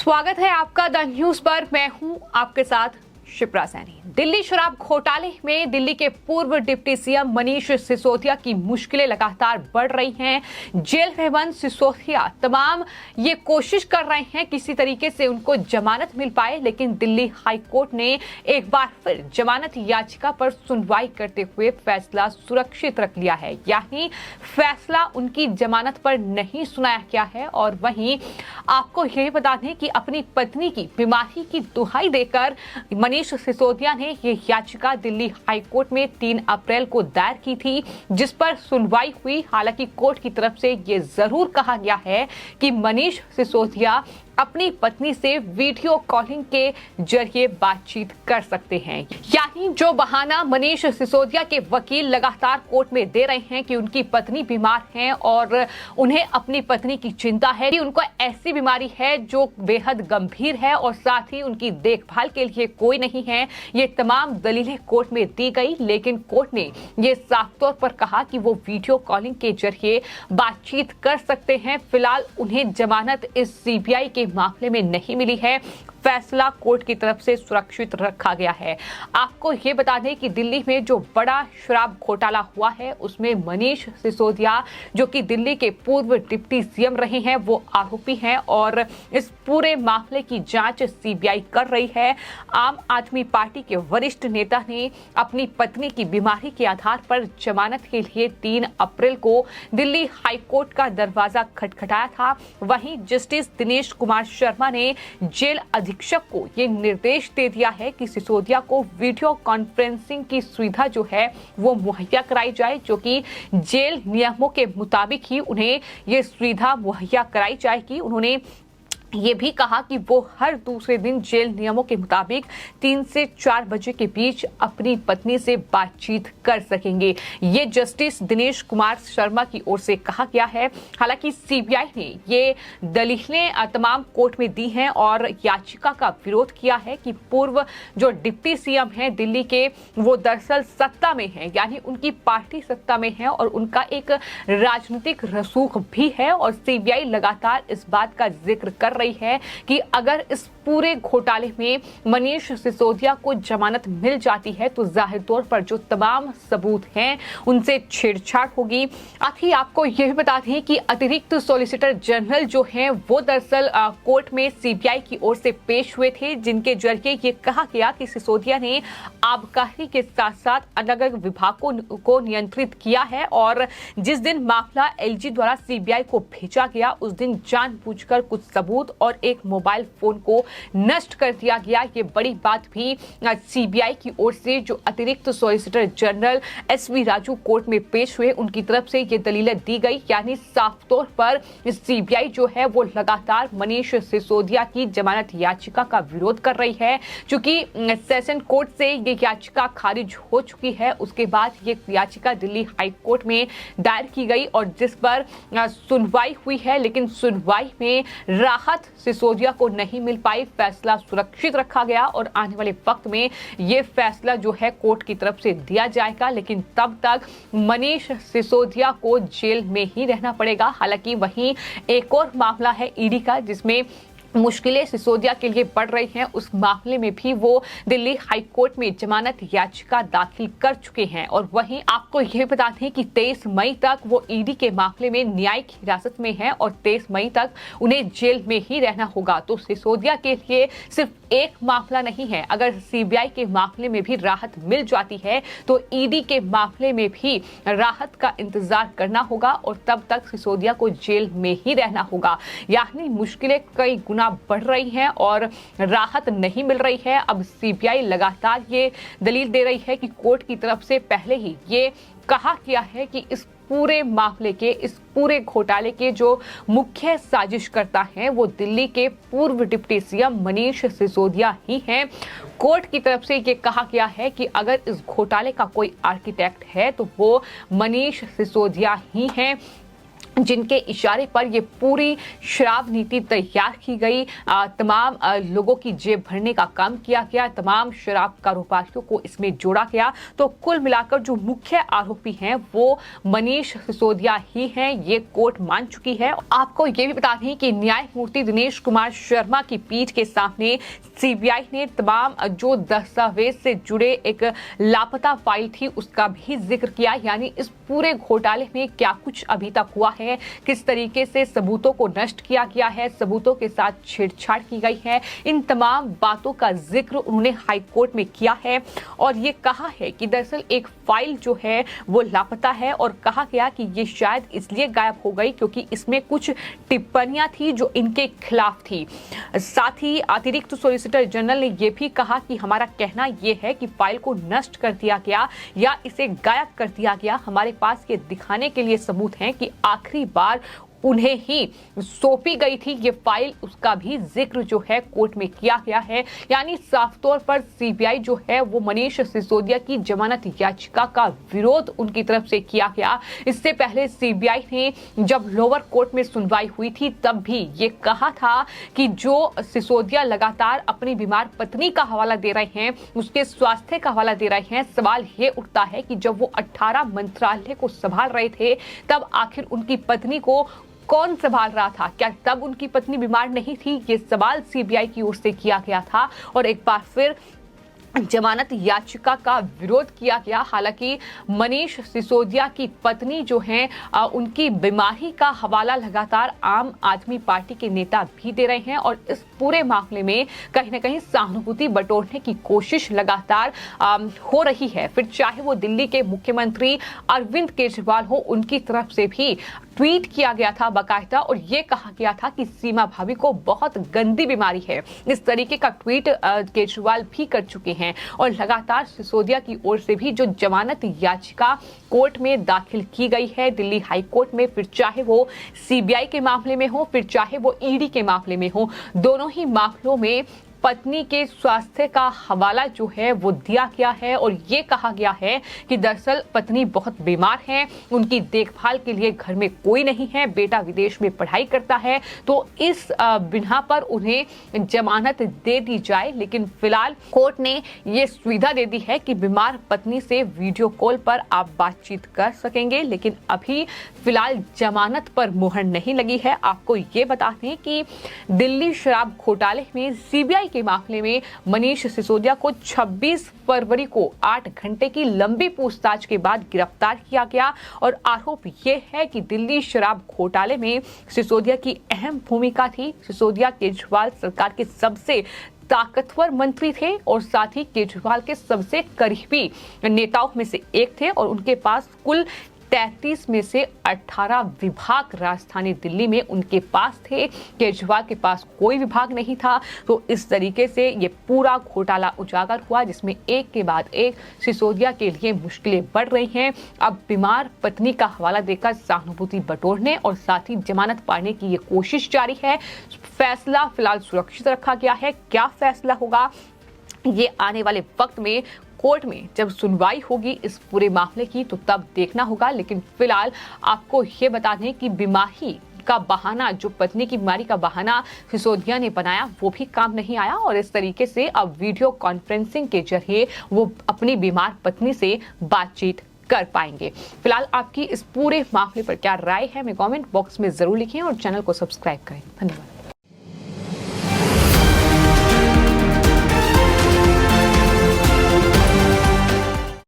स्वागत है आपका द न्यूज पर। मैं हूं आपके साथ शिप्रा सैनी। दिल्ली शराब घोटाले में दिल्ली के पूर्व डिप्टी सीएम मनीष सिसोदिया की मुश्किलें लगातार बढ़ रही हैं। जेल में बंद सिसोदिया तमाम ये कोशिश कर रहे हैं किसी तरीके से उनको जमानत मिल पाए, लेकिन दिल्ली हाई कोर्ट ने एक बार फिर जमानत याचिका पर सुनवाई करते हुए फैसला सुरक्षित रख लिया है, यानी फैसला उनकी जमानत पर नहीं सुनाया गया है। और वहीं आपको यह बता दें कि अपनी पत्नी की बीमारी की दुहाई देकर मनीष सिसोदिया ने यह याचिका दिल्ली हाई कोर्ट में 3 अप्रैल को दायर की थी, जिस पर सुनवाई हुई। हालांकि कोर्ट की तरफ से यह जरूर कहा गया है कि मनीष सिसोदिया अपनी पत्नी से वीडियो कॉलिंग के जरिए बातचीत कर सकते हैं, यानी जो बहाना मनीष सिसोदिया के वकील लगातार कोर्ट में दे रहे हैं कि उनकी पत्नी बीमार हैं और उन्हें अपनी पत्नी की चिंता है कि उनको ऐसी बीमारी है जो बेहद गंभीर है और साथ ही उनकी देखभाल के लिए कोई नहीं है। ये तमाम दलीलें कोर्ट में दी गई, लेकिन कोर्ट ने ये साफ तौर पर कहा कि वो वीडियो कॉलिंग के जरिए बातचीत कर सकते हैं। फिलहाल उन्हें जमानत इस सीबीआई के मामले में नहीं मिली है। फैसला कोर्ट की तरफ से सुरक्षित रखा गया है। आपको ये बता दें कि दिल्ली में जो बड़ा शराब घोटाला हुआ है उसमें मनीष सिसोदिया, जो कि दिल्ली के पूर्व डिप्टी सीएम रहे हैं, वो आरोपी हैं और इस पूरे मामले की जांच सीबीआई कर रही है। आम आदमी पार्टी के वरिष्ठ नेता ने अपनी पत्नी की बीमारी के आधार पर जमानत के लिए 3 अप्रैल को दिल्ली हाई कोर्ट का दरवाजा खटखटाया था। वहीं जस्टिस दिनेश कुमार शर्मा ने जेल अधीक्षक को ये निर्देश दे दिया है कि सिसोदिया को वीडियो कॉन्फ्रेंसिंग की सुविधा जो है वो मुहैया कराई जाए, जो कि जेल नियमों के मुताबिक ही उन्हें ये सुविधा मुहैया कराई जाएगी। उन्होंने ये भी कहा कि वो हर दूसरे दिन जेल नियमों के मुताबिक 3 से 4 बजे के बीच अपनी पत्नी से बातचीत कर सकेंगे। ये जस्टिस दिनेश कुमार शर्मा की ओर से कहा गया है। हालांकि सीबीआई ने ये दलीलें तमाम कोर्ट में दी हैं और याचिका का विरोध किया है कि पूर्व जो डिप्टी सीएम हैं दिल्ली के, वो दरअसल सत्ता में हैं, यानी उनकी पार्टी सत्ता में है और उनका एक राजनीतिक रसूख भी है। और सीबीआई लगातार इस बात का जिक्र कर रही है कि अगर इस पूरे घोटाले में मनीष सिसोदिया को जमानत मिल जाती है तो जाहिर तौर पर जो तमाम सबूत हैं उनसे छेड़छाड़ होगी। आखिर आपको यह भी बता दें कि अतिरिक्त सॉलिसिटर जनरल जो हैं वो दरअसल कोर्ट में सीबीआई की ओर से पेश हुए थे, जिनके जरिए ये कहा गया कि सिसोदिया ने आबकारी के साथ साथ अलग अलग विभागों को नियंत्रित किया है और जिस दिन मामला एलजी द्वारा सीबीआई को भेजा गया उस दिन जानबूझकर कुछ सबूत और एक मोबाइल फोन को नष्ट कर दिया गया। ये बड़ी बात भी सीबीआई की ओर से जो अतिरिक्त solicitor general S V Raju court में पेश हुए उनकी तरफ से ये दलीलें दी गई, यानी साफ तौर पर सीबीआई जो है वो लगातार मनीष सिसोदिया की जमानत याचिका का विरोध कर रही है। चूंकि सेशन कोर्ट से ये याचिका खारिज हो चुकी है, उसके बाद ये याचिका दिल्ली हाई कोर्ट में दायर की गई और जिस पर सुनवाई हुई है, लेकिन सुनवाई में राहत सिसोदिया को नहीं मिल पाई। फैसला सुरक्षित रखा गया और आने वाले वक्त में यह फैसला जो है कोर्ट की तरफ से दिया जाएगा, लेकिन तब तक मनीष सिसोदिया को जेल में ही रहना पड़ेगा। हालांकि वहीं एक और मामला है ईडी का, जिसमें मुश्किलें सिसोदिया के लिए बढ़ रही हैं। उस मामले में भी वो दिल्ली हाई कोर्ट में जमानत याचिका दाखिल कर चुके हैं। और वहीं आपको यह बता दें कि 23 मई तक वो ईडी के मामले में न्यायिक हिरासत में हैं और 23 मई तक उन्हें जेल में ही रहना होगा। तो सिसोदिया के लिए सिर्फ एक मामला नहीं है, अगर सीबीआई के मामले में भी राहत मिल जाती है तो ईडी के मामले में भी राहत का इंतजार करना होगा और तब तक सिसोदिया को जेल में ही रहना होगा। यानी मुश्किलें कई गुना बढ़ रही हैं और राहत नहीं मिल रही है। अब सीबीआई लगातार ये दलील दे रही है कि कोर्ट की तरफ से पहले ही ये कहा गया है कि इस पूरे मामले के, इस पूरे घोटाले के जो मुख्य साजिशकर्ता हैं वो दिल्ली के पूर्व डिप्टी सीएम मनीष सिसोदिया ही हैं। कोर्ट की तरफ से ये कहा गया है कि अगर इस घोटाले का कोई आर्किटेक्ट है तो वो मनीष सिसोदिया ही हैं। जिनके इशारे पर ये पूरी शराब नीति तैयार की गई, तमाम लोगों की जेब भरने का काम किया गया, तमाम शराब कारोबारियों को इसमें जोड़ा गया। तो कुल मिलाकर जो मुख्य आरोपी हैं वो मनीष सिसोदिया ही हैं, ये कोर्ट मान चुकी है। आपको ये भी बता दें कि न्यायमूर्ति दिनेश कुमार शर्मा की पीठ के सामने सीबीआई ने तमाम जो दस्तावेज से जुड़े एक लापता फाइल थी उसका भी जिक्र किया, यानी इस पूरे घोटाले में क्या कुछ अभी तक हुआ है, किस तरीके से सबूतों को नष्ट किया गया है, सबूतों के साथ छेड़छाड़ की गई है, इन तमाम बातों का जिक्र उन्होंने हाई कोर्ट में किया है। और ये कहा है कि दरअसल एक फाइल जो है वो लापता है, और कहा गया कि ये शायद इसलिए गायब हो गई क्योंकि इसमें कुछ टिप्पणियां थी जो इनके खिलाफ थी। साथ ही अतिरिक्त सॉलिसिटर जनरल ने यह भी कहा कि हमारा कहना यह है कि फाइल को नष्ट कर दिया गया या इसे गायब कर दिया गया, हमारे पास ये दिखाने के लिए सबूत हैं कि आखिरी बार उन्हें ही सौंपी गई थी ये फाइल, उसका भी जिक्र जो है कोर्ट में किया गया है। यानी साफ तौर पर सीबीआई जो है वो मनीष सिसोदिया की जमानत याचिका का विरोध उनकी तरफ से किया गया। इससे पहले सीबीआई ने जब लोअर कोर्ट में सुनवाई हुई थी तब भी ये कहा था कि जो सिसोदिया लगातार अपनी बीमार पत्नी का हवाला दे रहे हैं, उसके स्वास्थ्य का हवाला दे रहे हैं, सवाल ये उठता है कि जब वो 18 मंत्रालय को संभाल रहे थे तब आखिर उनकी पत्नी को कौन संभाल रहा था? क्या तब उनकी पत्नी बीमार नहीं थी? ये सवाल सीबीआई की ओर से किया गया था और एक बार फिर जमानत याचिका का विरोध किया गया। हालांकि मनीष सिसोदिया की पत्नी जो हैं उनकी बीमारी का हवाला लगातार आम आदमी पार्टी के नेता भी दे रहे हैं और इस पूरे मामले में कहीं ना कहीं सहानुभूति बटोरने की कोशिश लगातार हो रही है। फिर चाहे वो दिल्ली के मुख्यमंत्री अरविंद केजरीवाल हो, उनकी तरफ से भी ट्वीट किया गया था बाकायदा और ये कहा गया था कि सीमा भाभी को बहुत गंदी बीमारी है। इस तरीके का ट्वीट केजरीवाल भी कर चुके हैं और लगातार सिसोदिया की ओर से भी जो जमानत याचिका कोर्ट में दाखिल की गई है दिल्ली हाई कोर्ट में, फिर चाहे वो सीबीआई के मामले में हो, फिर चाहे वो ईडी के मामले में हो, दोनों ही मामलों में पत्नी के स्वास्थ्य का हवाला जो है वो दिया गया है और ये कहा गया है कि दरअसल पत्नी बहुत बीमार है, उनकी देखभाल के लिए घर में कोई नहीं है, बेटा विदेश में पढ़ाई करता है, तो इस बिना पर उन्हें जमानत दे दी जाए। लेकिन फिलहाल कोर्ट ने ये सुविधा दे दी है कि बीमार पत्नी से वीडियो कॉल पर आप बातचीत कर सकेंगे, लेकिन अभी फिलहाल जमानत पर मुहर नहीं लगी है। आपको ये बता दें कि दिल्ली शराब घोटाले में सीबीआई के मामले में मनीष सिसोदिया को 26 फरवरी को 8 घंटे की लंबी पूछताछ के बाद गिरफ्तार किया गया और आरोप यह है कि दिल्ली शराब घोटाले में सिसोदिया की अहम भूमिका थी। सिसोदिया केजरीवाल सरकार के सबसे ताकतवर मंत्री थे और साथ ही केजरीवाल के सबसे करीबी नेताओं में से एक थे और उनके पास कुल 33 में से 18 विभाग राजधानी दिल्ली में उनके पास थे। केजरीवाल के पास कोई विभाग नहीं था। तो इस तरीके से ये पूरा घोटाला उजागर हुआ जिसमें एक के बाद एक सिसोदिया के लिए मुश्किलें बढ़ रही हैं। अब बीमार पत्नी का हवाला देकर सहानुभूति बटोरने और साथ ही जमानत पाने की ये कोशिश जारी है। फैसला फिलहाल सुरक्षित रखा गया है। क्या फैसला होगा ये आने वाले वक्त में कोर्ट में जब सुनवाई होगी इस पूरे मामले की तो तब देखना होगा। लेकिन फिलहाल आपको ये बता दें कि बीमारी का बहाना, जो पत्नी की बीमारी का बहाना सिसोदिया ने बनाया, वो भी काम नहीं आया और इस तरीके से अब वीडियो कॉन्फ्रेंसिंग के जरिए वो अपनी बीमार पत्नी से बातचीत कर पाएंगे। फिलहाल आपकी इस पूरे मामले पर क्या राय है, हमें कमेंट बॉक्स में जरूर लिखें और चैनल को सब्सक्राइब करें। धन्यवाद।